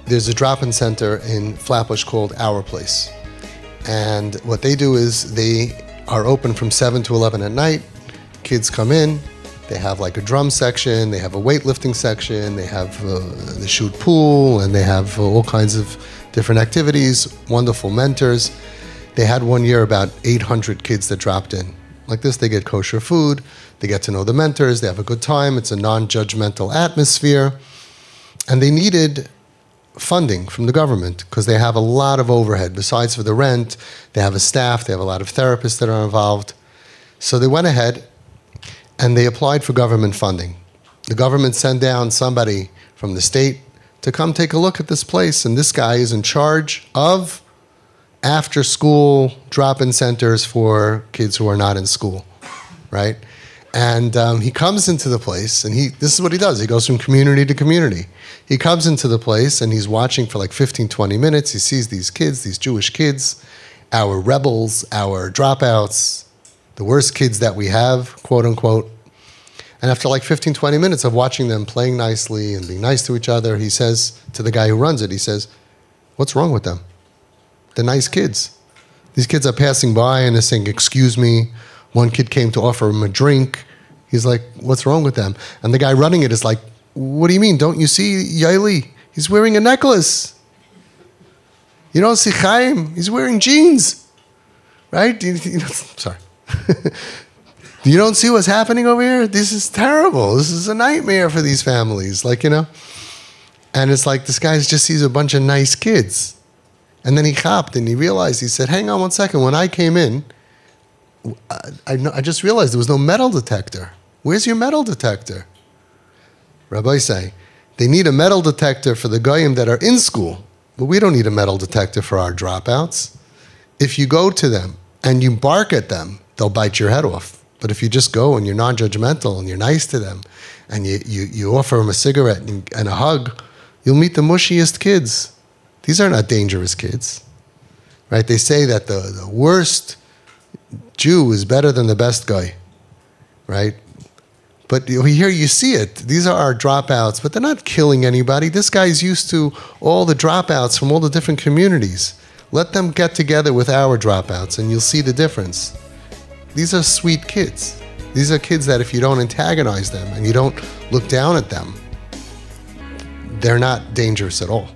there's a drop-in center in Flatbush called Our Place. And what they do is they are open from 7 to 11 at night. Kids come in, they have like a drum section, they have a weightlifting section, they have the shoot pool, and they have all kinds of different activities, wonderful mentors. They had one year about 800 kids that dropped in. Like this, they get kosher food, they get to know the mentors, they have a good time, it's a non-judgmental atmosphere. And they needed funding from the government because they have a lot of overhead. Besides for the rent, they have a staff, they have a lot of therapists that are involved. So they went ahead and they applied for government funding. The government sent down somebody from the state to come take a look at this place, and this guy is in charge of after-school drop-in centers for kids who are not in school, right? And he comes into the place, and this is what he does. He goes from community to community. He comes into the place, and he's watching for like 15, 20 minutes. He sees these kids, these Jewish kids, our rebels, our dropouts, the worst kids that we have, quote unquote. And after like 15, 20 minutes of watching them playing nicely and being nice to each other, he says to the guy who runs it, he says, "What's wrong with them? They're nice kids. These kids are passing by and they're saying, 'Excuse me.' One kid came to offer him a drink. He's like, 'What's wrong with them?' And the guy running it is like, 'What do you mean? Don't you see Yaeli? He's wearing a necklace. You don't see Chaim? He's wearing jeans.' Right? Sorry. You don't see what's happening over here? This is terrible. This is a nightmare for these families. Like, And it's like this guy just sees a bunch of nice kids. And then he hopped and he realized, he said, 'Hang on one second. When I came in, I just realized there was no metal detector. Where's your metal detector?' Rabbi say, they need a metal detector for the goyim that are in school, but we don't need a metal detector for our dropouts. If you go to them and you bark at them, they'll bite your head off. But if you just go and you're non-judgmental and you're nice to them and you offer them a cigarette and a hug, you'll meet the mushiest kids. These are not dangerous kids, right? They say that the worst Jew is better than the best guy, right? But here you see it. These are our dropouts, but they're not killing anybody. This guy's used to all the dropouts from all the different communities. Let them get together with our dropouts and you'll see the difference. These are sweet kids. These are kids that if you don't antagonize them and you don't look down at them, they're not dangerous at all.